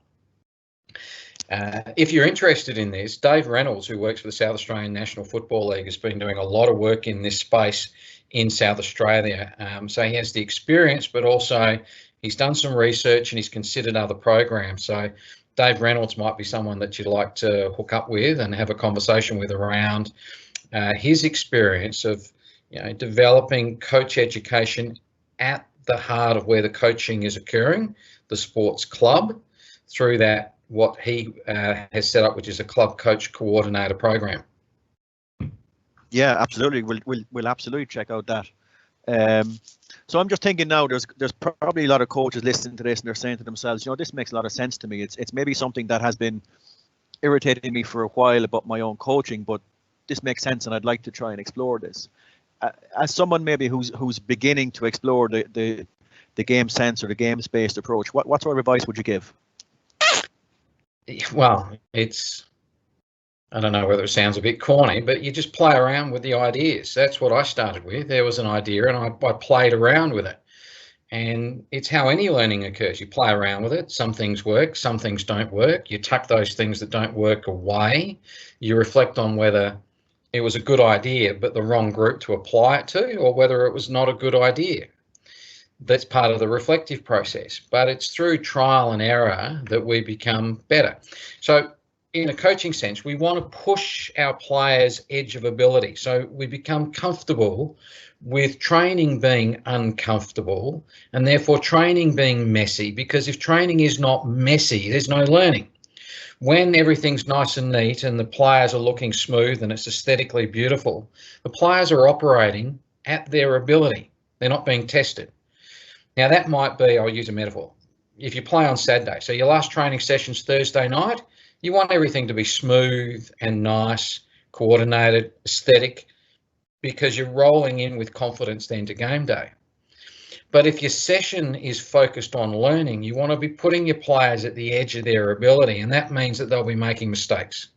If you're interested in this, Dave Reynolds, who works for the South Australian National Football League, has been doing a lot of work in this space in South Australia. So he has the experience, but also he's done some research and he's considered other programs. So Dave Reynolds might be someone that you'd like to hook up with and have a conversation with around his experience of developing coach education at the heart of where the coaching is occurring, the sports club, through that what he has set up, which is a club coach coordinator program. Yeah, absolutely. We'll absolutely check out that. So I'm just thinking now, there's probably a lot of coaches listening to this and they're saying to themselves, this makes a lot of sense to me. It's maybe something that has been irritating me for a while about my own coaching, but this makes sense and I'd like to try and explore this. As someone maybe who's beginning to explore the game sense or the games-based approach, what sort of advice would you give? Well, I don't know whether it sounds a bit corny, but you just play around with the ideas. That's what I started with. There was an idea and I played around with it. And it's how any learning occurs. You play around with it. Some things work, some things don't work. You tuck those things that don't work away. You reflect on whether it was a good idea, but the wrong group to apply it to, or whether it was not a good idea. That's part of the reflective process. But it's through trial and error that we become better. So in a coaching sense, we want to push our players' edge of ability. So we become comfortable with training being uncomfortable and therefore training being messy, because if training is not messy, there's no learning. When everything's nice and neat and the players are looking smooth and it's aesthetically beautiful, the players are operating at their ability. They're not being tested. Now that might be, I'll use a metaphor. If you play on Saturday, so your last training session's Thursday night, you want everything to be smooth and nice, coordinated, aesthetic, because you're rolling in with confidence then to game day. But if your session is focused on learning, you want to be putting your players at the edge of their ability, and that means that they'll be making mistakes.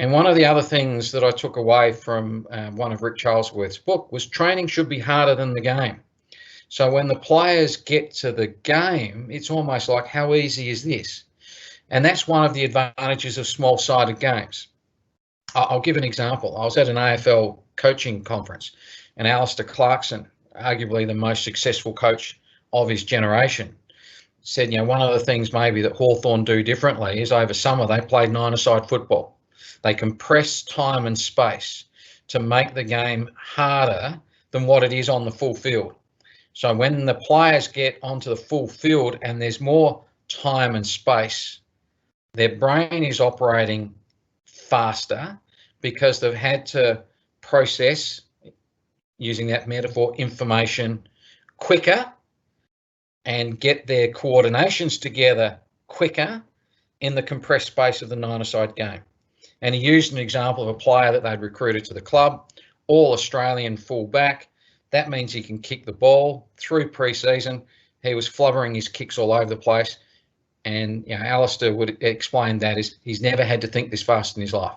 And one of the other things that I took away from one of Rick Charlesworth's book was training should be harder than the game. So when the players get to the game, it's almost like, how easy is this? And that's one of the advantages of small-sided games. I'll give an example. I was at an AFL coaching conference, and Alistair Clarkson, arguably the most successful coach of his generation, said, one of the things maybe that Hawthorn do differently is over summer they played nine-a-side football. They compress time and space to make the game harder than what it is on the full field. So when the players get onto the full field and there's more time and space, their brain is operating faster because they've had to process, using that metaphor, information quicker and get their coordinations together quicker in the compressed space of the nine-a-side game. And he used an example of a player that they'd recruited to the club, all Australian full-back. That means he can kick the ball. Through pre-season, he was flubbering his kicks all over the place. And Alistair would explain that as he's never had to think this fast in his life.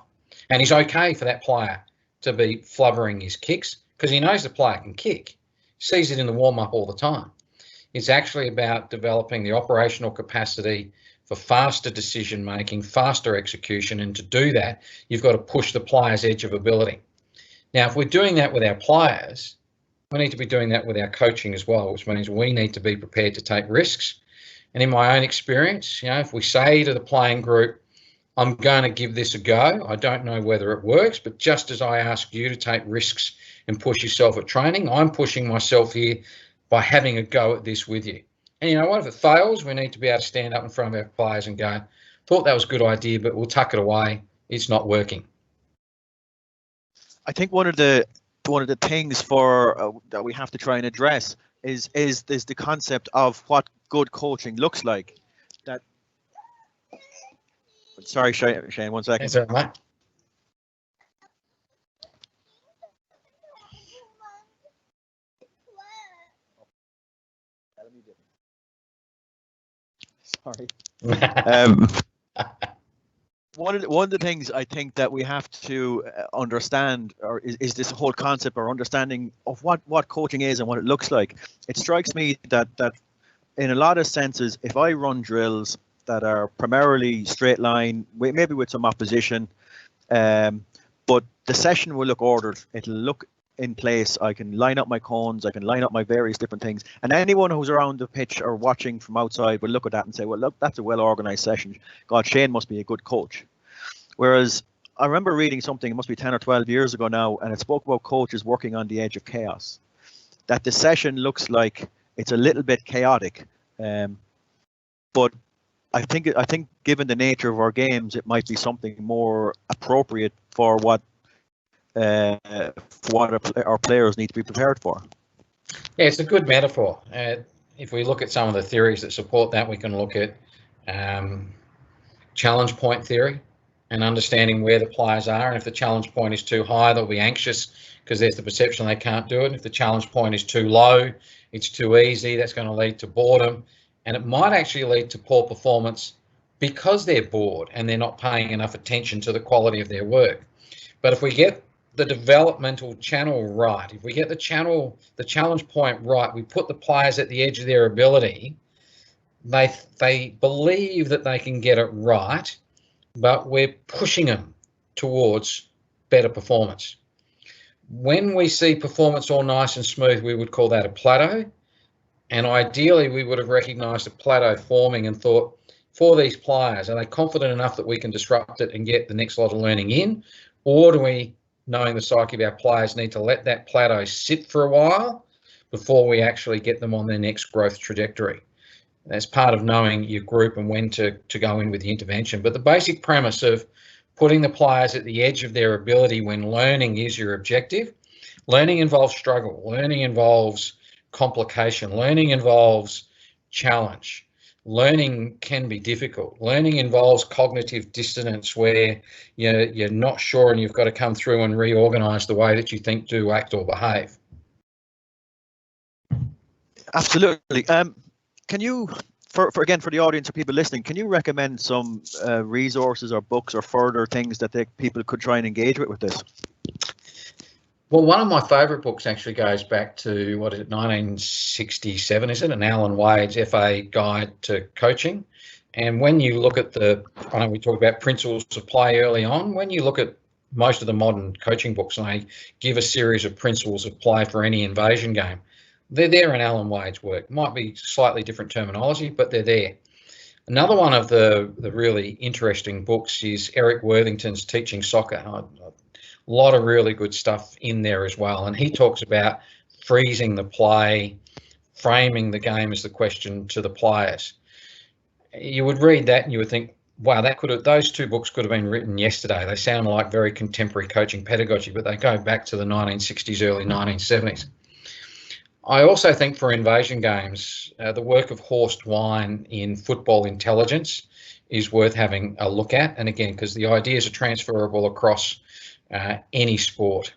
And he's okay for that player to be flubbering his kicks because he knows the player can kick. He sees it in the warm-up all the time. It's actually about developing the operational capacity for faster decision-making, faster execution. And to do that, you've got to push the player's edge of ability. Now, if we're doing that with our players, we need to be doing that with our coaching as well, which means we need to be prepared to take risks. And in my own experience, if we say to the playing group, I'm going to give this a go, I don't know whether it works, but just as I ask you to take risks and push yourself at training, I'm pushing myself here by having a go at this with you. And you know what, if it fails, we need to be able to stand up in front of our players and go, thought that was a good idea, but we'll tuck it away. It's not working. I think one of the things for that we have to try and address is the concept of what good coaching looks like. That. Sorry, Shane, 1 second. Is that right? Sorry. One of the things I think that we have to understand is this whole concept or understanding of what coaching is and what it looks like. It strikes me that in a lot of senses, if I run drills that are primarily straight line, maybe with some opposition, but the session will look ordered. It'll look in place. I can line up my cones. I can line up my various different things. And anyone who's around the pitch or watching from outside will look at that and say, well, look, that's a well-organized session. God, Shane must be a good coach. Whereas I remember reading something, it must be 10 or 12 years ago now, and it spoke about coaches working on the edge of chaos. That the session looks like it's a little bit chaotic. But I think given the nature of our games, it might be something more appropriate for what our players need to be prepared for. Yeah, it's a good metaphor. If we look at some of the theories that support that, we can look at challenge point theory and understanding where the players are. And if the challenge point is too high, they'll be anxious because there's the perception they can't do it. And if the challenge point is too low, it's too easy, that's going to lead to boredom. And it might actually lead to poor performance because they're bored and they're not paying enough attention to the quality of their work. But if we get the developmental channel right, if we get the challenge point right, we put the players at the edge of their ability, they believe that they can get it right, but we're pushing them towards better performance. When we see performance all nice and smooth, we would call that a plateau. And ideally, we would have recognised a plateau forming and thought, for these players, are they confident enough that we can disrupt it and get the next lot of learning in? Or do we, knowing the psyche of our players, need to let that plateau sit for a while before we actually get them on their next growth trajectory? That's part of knowing your group and when to go in with the intervention. But the basic premise of putting the players at the edge of their ability when learning is your objective. Learning involves struggle. Learning involves complication. Learning involves challenge. Learning can be difficult. Learning involves cognitive dissonance where you're not sure and you've got to come through and reorganise the way that you think, do, act or behave. Absolutely. Can you, for the audience or people listening, can you recommend some resources or books or further things that people could try and engage with this? Well, one of my favourite books actually goes back to, 1967, is it? An Alan Wade's FA Guide to Coaching. And when you look at I know we talked about principles of play early on, when you look at most of the modern coaching books and they give a series of principles of play for any invasion game, they're there in Alan Wade's work. Might be slightly different terminology, but they're there. Another one of the really interesting books is Eric Worthington's Teaching Soccer. A lot of really good stuff in there as well. And he talks about freezing the play, framing the game as the question to the players. You would read that and you would think, wow, those two books could have been written yesterday. They sound like very contemporary coaching pedagogy, but they go back to the 1960s, early 1970s. I also think for invasion games, the work of Horst Wine in Football Intelligence is worth having a look at. And again, because the ideas are transferable across any sport,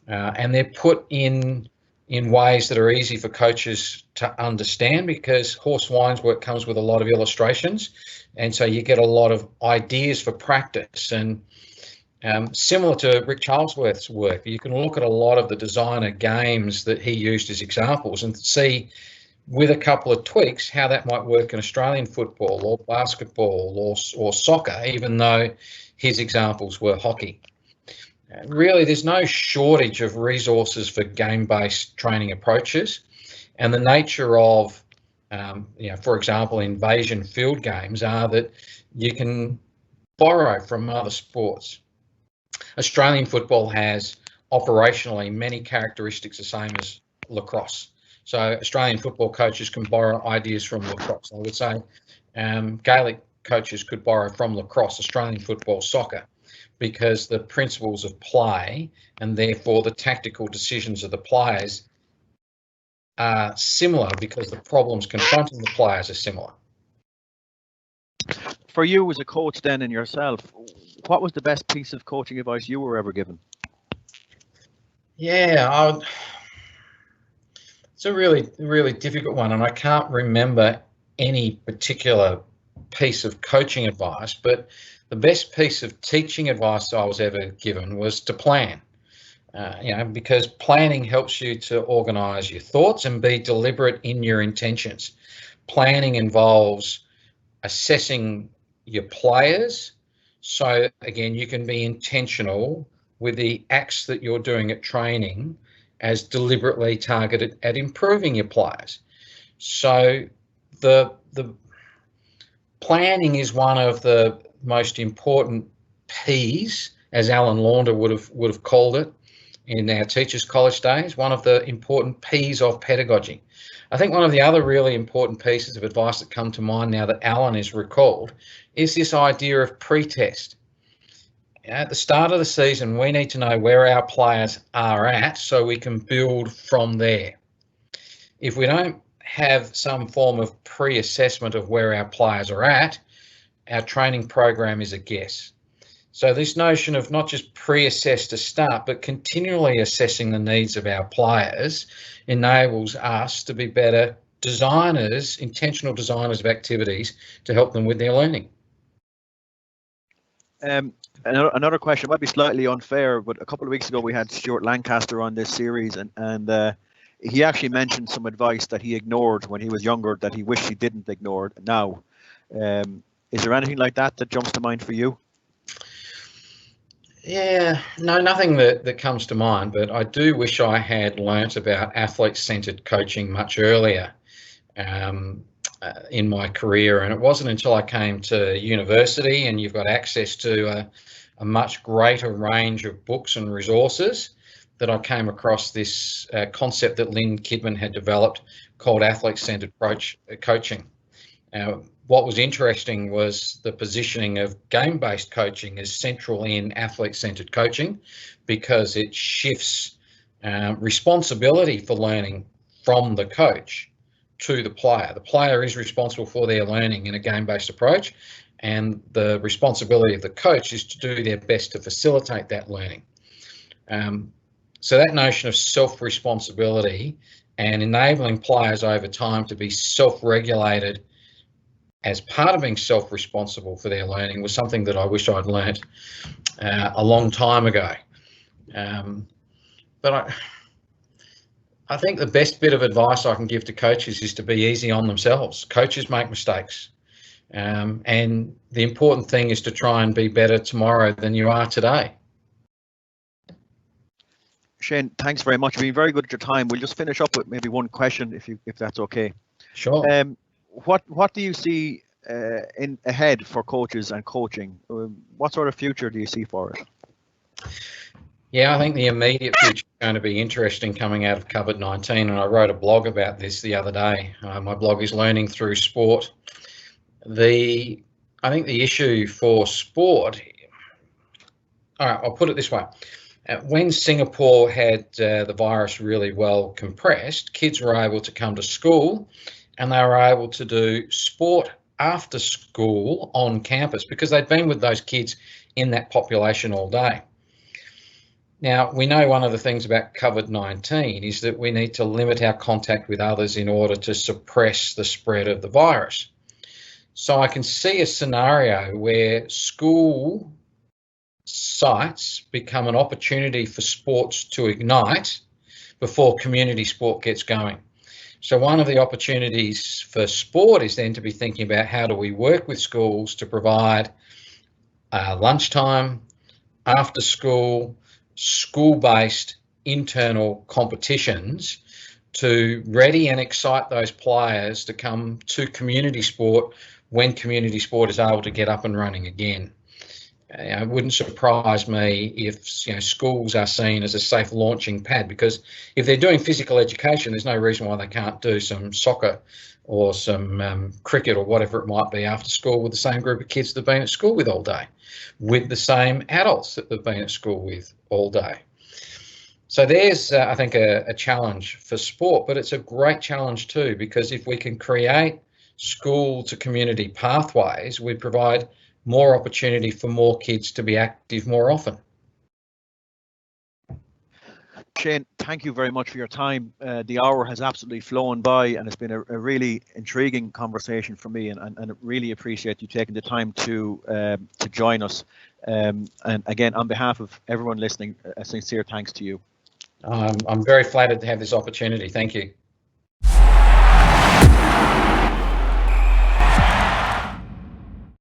and they're put in ways that are easy for coaches to understand, because Horst Wine's work comes with a lot of illustrations, and so you get a lot of ideas for practice. And similar to Rick Charlesworth's work, you can look at a lot of the designer games that he used as examples and see, with a couple of tweaks, how that might work in Australian football or basketball or soccer, even though his examples were hockey. Really, there's no shortage of resources for game-based training approaches, and the nature of, for example, invasion field games are that you can borrow from other sports. Australian football has operationally many characteristics the same as lacrosse. So Australian football coaches can borrow ideas from lacrosse. I would say Gaelic coaches could borrow from lacrosse, Australian football, soccer, because the principles of play and therefore the tactical decisions of the players are similar, because the problems confronting the players are similar. For you as a coach then, and yourself, what was the best piece of coaching advice you were ever given? Yeah, it's a really, really difficult one, and I can't remember any particular piece of coaching advice, but the best piece of teaching advice I was ever given was to plan. Because planning helps you to organise your thoughts and be deliberate in your intentions. Planning involves assessing your players, so again, you can be intentional with the acts that you're doing at training as deliberately targeted at improving your players. So the planning is one of the most important P's, as Alan Launder would have called it in our teachers' college days, one of the important P's of pedagogy. I think one of the other really important pieces of advice that come to mind now that Alan has recalled is this idea of pretest. At the start of the season, we need to know where our players are at so we can build from there. If we don't have some form of pre-assessment of where our players are at, our training program is a guess. So this notion of not just pre-assess to start, but continually assessing the needs of our players enables us to be better designers, intentional designers of activities to help them with their learning. Another question, might be slightly unfair, but a couple of weeks ago we had Stuart Lancaster on this series, and he actually mentioned some advice that he ignored when he was younger that he wished he didn't ignore now. Is there anything like that jumps to mind for you? Yeah, no, nothing that comes to mind, but I do wish I had learnt about athlete-centred coaching much earlier in my career. And it wasn't until I came to university, and you've got access to a much greater range of books and resources, that I came across this concept that Lynn Kidman had developed called athlete-centred coaching. What was interesting was the positioning of game-based coaching as central in athlete-centred coaching, because it shifts responsibility for learning from the coach to the player. The player is responsible for their learning in a game-based approach, and the responsibility of the coach is to do their best to facilitate that learning. So that notion of self-responsibility and enabling players over time to be self-regulated as part of being self-responsible for their learning was something that I wish I'd learnt a long time ago. But I think the best bit of advice I can give to coaches is to be easy on themselves. Coaches make mistakes, and the important thing is to try and be better tomorrow than you are today. Shane, thanks very much. You've been very good at your time. We'll just finish up with maybe one question, if that's okay. Sure. What do you see ahead for coaches and coaching? What sort of future do you see for it? Yeah, I think the immediate future is going to be interesting coming out of COVID-19, and I wrote a blog about this the other day. My blog is Learning Through Sport. I think the issue for sport, all right, I'll put it this way. When Singapore had the virus really well compressed, kids were able to come to school and they were able to do sport after school on campus because they'd been with those kids in that population all day. Now, we know one of the things about COVID-19 is that we need to limit our contact with others in order to suppress the spread of the virus. So I can see a scenario where school sites become an opportunity for sports to ignite before community sport gets going. So one of the opportunities for sport is then to be thinking about how do we work with schools to provide lunchtime, after school, school-based internal competitions to ready and excite those players to come to community sport when community sport is able to get up and running again. It wouldn't surprise me if schools are seen as a safe launching pad, because if they're doing physical education, there's no reason why they can't do some soccer or some cricket or whatever it might be after school with the same group of kids they've been at school with all day, with the same adults that they've been at school with all day. So there's, I think, a challenge for sport, but it's a great challenge too, because if we can create school to community pathways, we provide more opportunity for more kids to be active more often. Shane, thank you very much for your time. The hour has absolutely flown by, and it's been a really intriguing conversation for me, and I really appreciate you taking the time to join us. And again, on behalf of everyone listening, a sincere thanks to you. I'm very flattered to have this opportunity. Thank you.